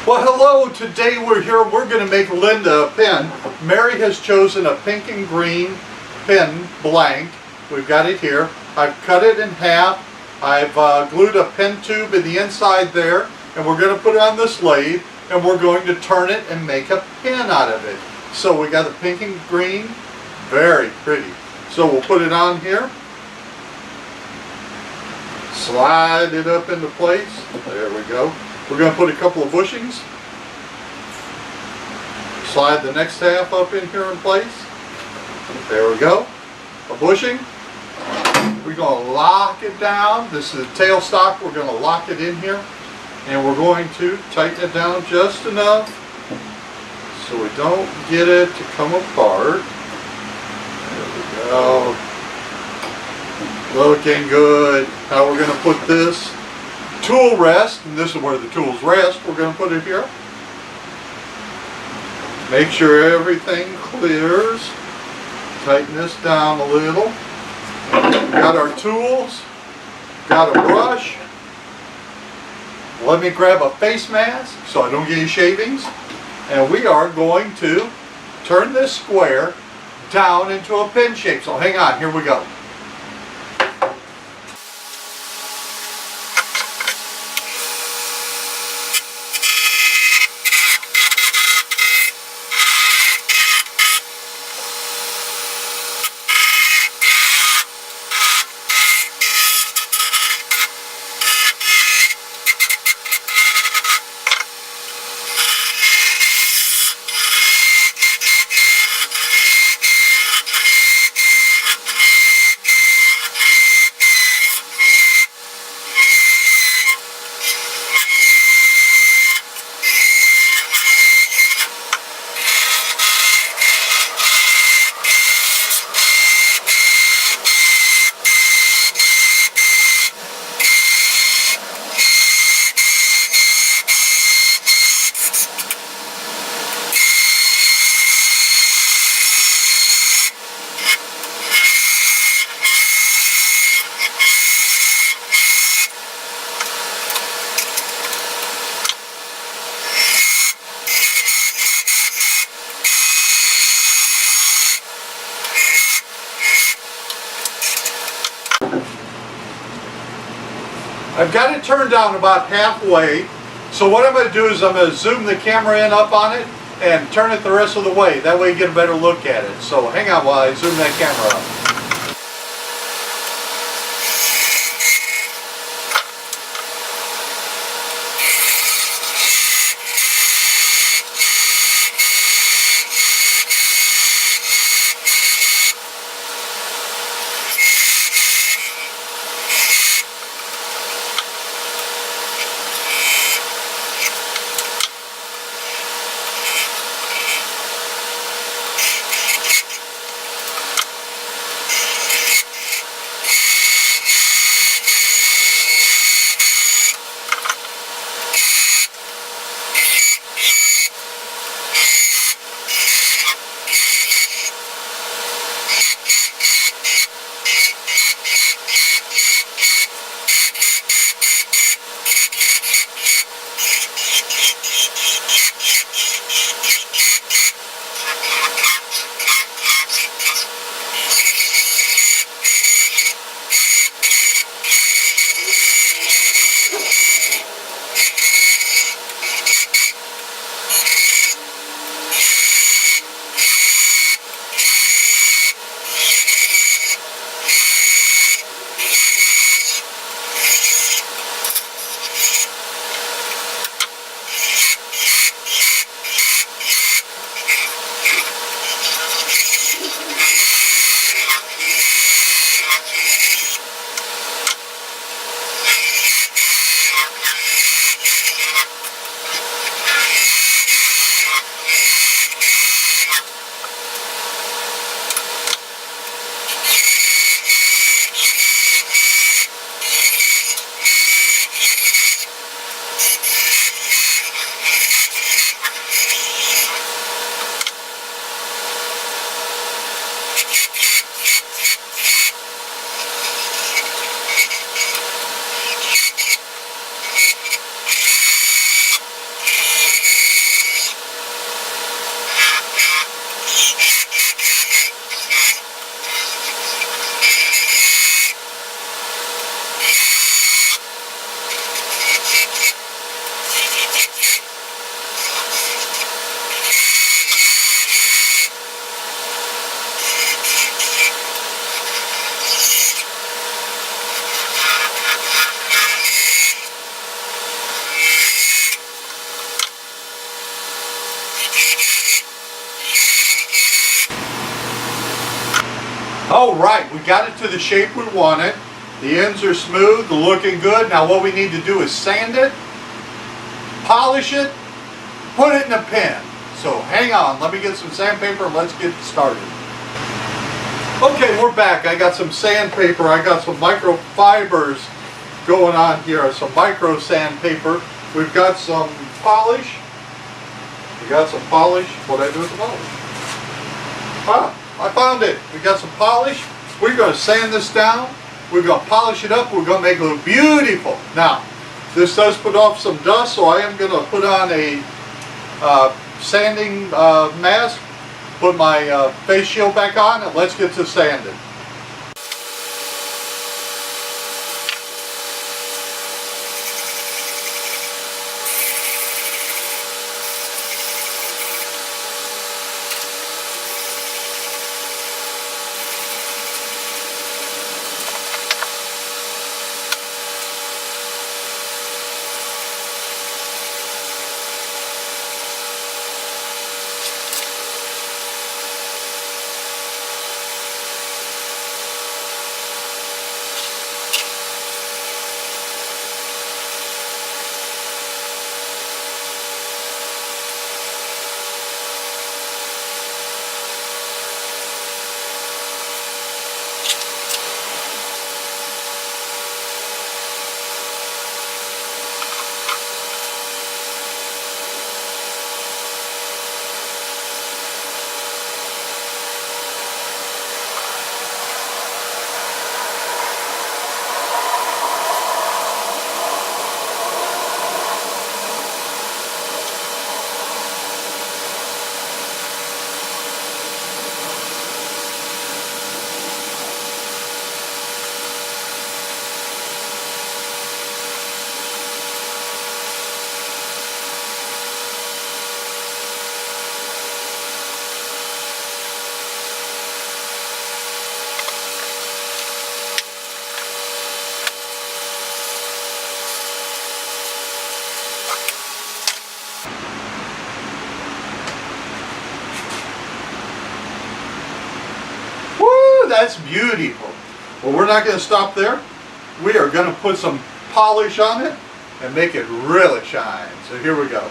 Well, hello. Today we're here. We're going to make Linda a pen. Mary has chosen a pink and green pen blank. We've got it here. I've cut it in half. I've glued a pen tube in the inside there, and we're going to put it on this lathe, and we're going to turn it and make a pen out of it. So we got the pink and green. Very pretty. So we'll put it on here. Slide it up into place. There we go. We're going to put a couple of bushings. Slide the next half up in here in place. There we go. A bushing. We're going to lock it down. This is the tailstock. We're going to lock it in here. And we're going to tighten it down just enough so we don't get it to come apart. There we go. Looking good. Now we're going to put this tool rest, and this is where the tools rest. We're going to put it here. Make sure everything clears. Tighten this down a little. Got our tools. Got a brush. Let me grab a face mask so I don't get any shavings. And we are going to turn this square down into a pen shape. So hang on, here we go. I've got it turned down about halfway, so what I'm going to do is I'm going to zoom the camera in up on it and turn it the rest of the way. That way you get a better look at it. So hang on while I zoom that camera up. All right, we got it to the shape we wanted. The ends are smooth, looking good. Now what we need to do is sand it, polish it, put it in a pen. So hang on, let me get some sandpaper and let's get started. Okay, we're back. I got some sandpaper. I got some microfibers going on here, some micro sandpaper. We've got some polish. We got some polish. What'd I do with the polish? I found it. We got some polish. We're going to sand this down. We're going to polish it up. We're going to make it look beautiful. Now, this does put off some dust, so I am going to put on a sanding mask, put my face shield back on, and let's get to sanding. That's beautiful. Well, we're not going to stop there. We are going to put some polish on it and make it really shine. So here we go.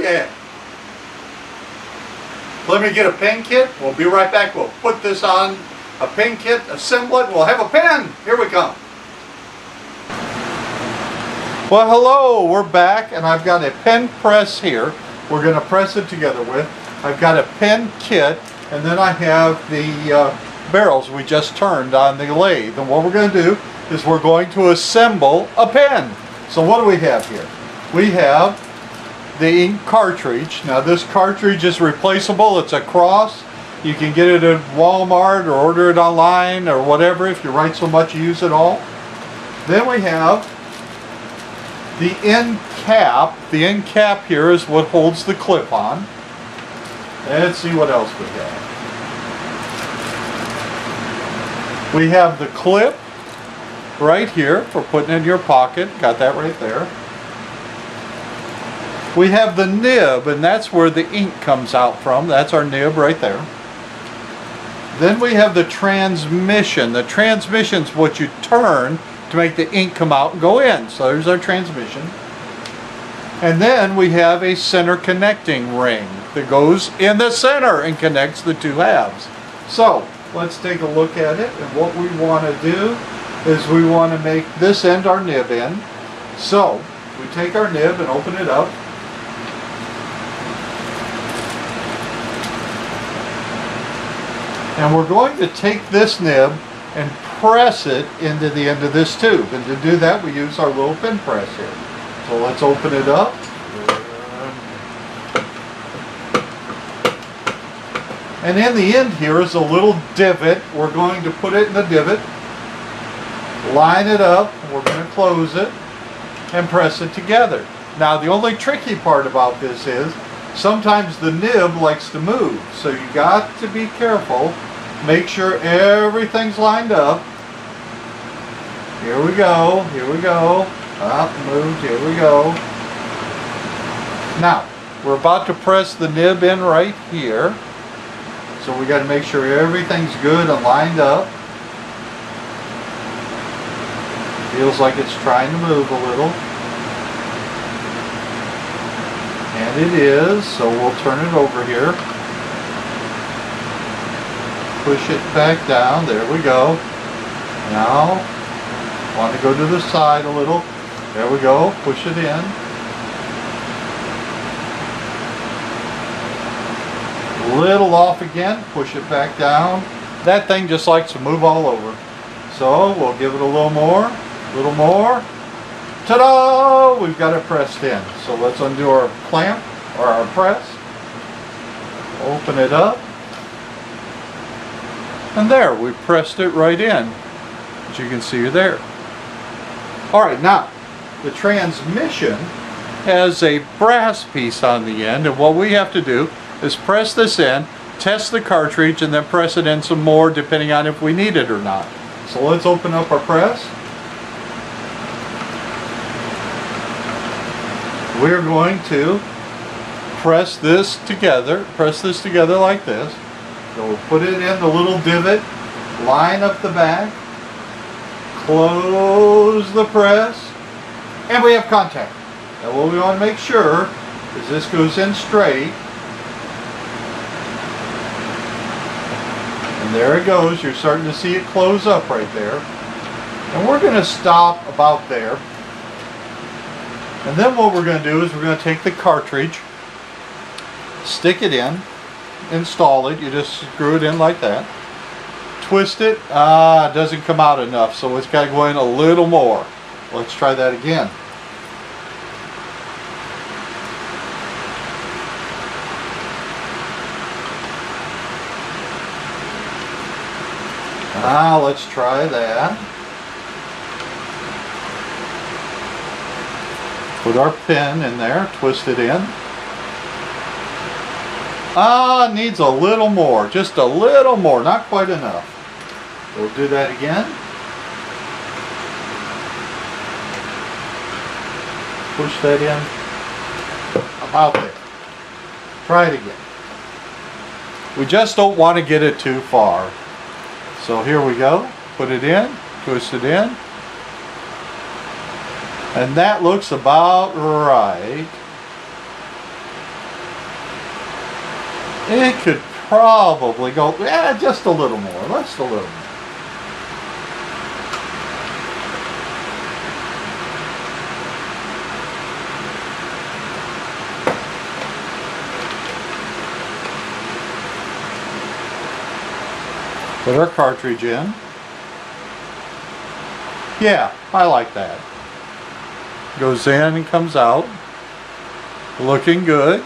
Yeah. Let me get a pen kit. We'll be right back. We'll put this on a pen kit, assemble it. We'll have a pen. Here we come. Well, hello. We're back, and I've got a pen press here. We're going to press it together with. I've got a pen kit, and then I have the barrels we just turned on the lathe. And what we're going to do is we're going to assemble a pen. So what do we have here? We have the ink cartridge. Now this cartridge is replaceable. It's a cross. You can get it at Walmart or order it online or whatever. If you write so much, you use it all. Then we have the end cap. The end cap here is what holds the clip on. Let's see what else we have. We have the clip right here for putting in your pocket. Got that right there. We have the nib, and that's where the ink comes out from. That's our nib right there. Then we have the transmission. The transmission's what you turn to make the ink come out and go in. So there's our transmission. And then we have a center connecting ring that goes in the center and connects the two halves. So let's take a look at it. And what we want to do is we want to make this end our nib end. So we take our nib and open it up. And we're going to take this nib and press it into the end of this tube. And to do that, we use our little pin press here. So let's open it up. And in the end here is a little divot. We're going to put it in the divot, line it up, and we're going to close it and press it together. Now the only tricky part about this is sometimes the nib likes to move. So you got to be careful. Make sure everything's lined up. Here we go, here we go. Up, moved, here we go. Now, we're about to press the nib in right here. So we got to make sure everything's good and lined up. Feels like it's trying to move a little. And it is, so we'll turn it over here. Push it back down, there we go. Now, want to go to the side a little. There we go, push it in. Little off again, push it back down. That thing just likes to move all over. So we'll give it a little more, Ta-da! We've got it pressed in. So let's undo our clamp or our press. Open it up. And there, we pressed it right in. As you can see there. Alright, now, the transmission has a brass piece on the end, and what we have to do is press this in, test the cartridge, and then press it in some more depending on if we need it or not. So let's open up our press. We're going to press this together like this. So we'll put it in the little divot, line up the back, close the press, and we have contact. Now what we want to make sure is this goes in straight. And there it goes. You're starting to see it close up right there. And we're going to stop about there. And then what we're going to do is we're going to take the cartridge, stick it in, install it. You just screw it in like that. Twist it. It doesn't come out enough, so it's got to go in a little more. Let's try that again. Let's try that. Put our pin in there, twist it in. Needs a little more, just a little more, not quite enough. We'll do that again. Push that in, about there. Try it again. We just don't want to get it too far. So here we go, put it in, twist it in. And that looks about right. It could probably go, just a little more, just a little more. Put our cartridge in. Yeah, I like that. Goes in and comes out. Looking good.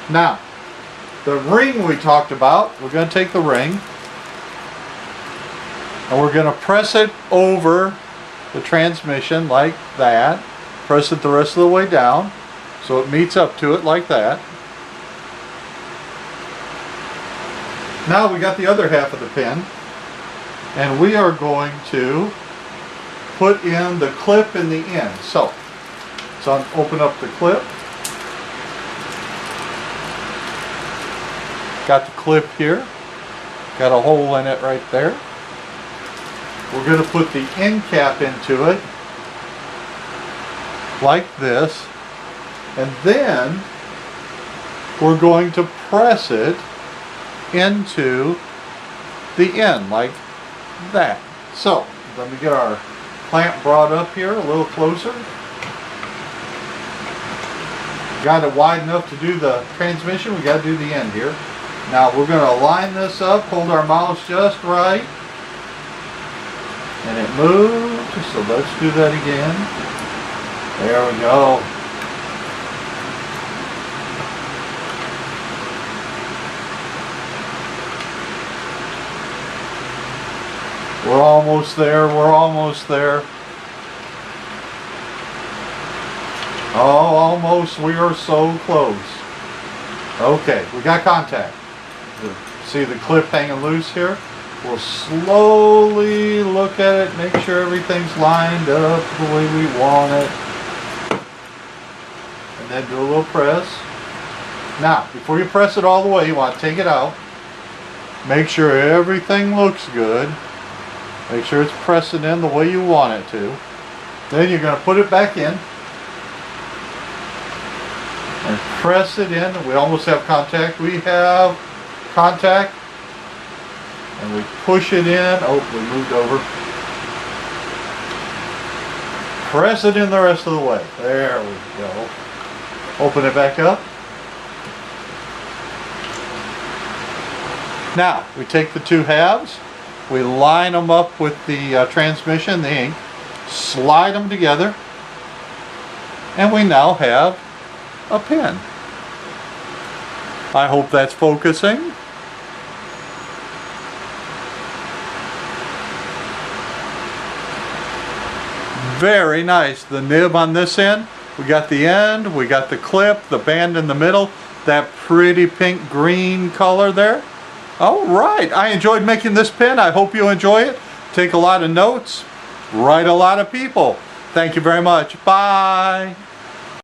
Now, the ring we talked about, we're going to take the ring and we're going to press it over the transmission like that. Press it the rest of the way down so it meets up to it like that. Now we got the other half of the pin, and we are going to put in the clip in the end. So open up the clip. Got the clip here. Got a hole in it right there. We're going to put the end cap into it like this, and then we're going to press it into the end like that. So let me get our clamp brought up here a little closer. Got it wide enough to do the transmission. We got to do the end here. Now we're going to line this up, hold our mouse just right, and it moved. So let's do that again. There we go. We're almost there, we're almost there. Oh, almost, we are so close. Okay, we got contact. See the clip hanging loose here? We'll slowly look at it, make sure everything's lined up the way we want it. And then do a little press. Now, before you press it all the way, you want to take it out. Make sure everything looks good. Make sure it's pressing in the way you want it to. Then you're going to put it back in. And press it in. We almost have contact. We have contact. And we push it in. Oh, we moved over. Press it in the rest of the way. There we go. Open it back up. Now, we take the two halves. We line them up with the transmission, the ink. Slide them together. And we now have a pen. I hope that's focusing. Very nice. The nib on this end. We got the end, we got the clip, the band in the middle, that pretty pink green color there. All right, I enjoyed making this pen. I hope you enjoy it. Take a lot of notes, write a lot of people. Thank you very much. Bye.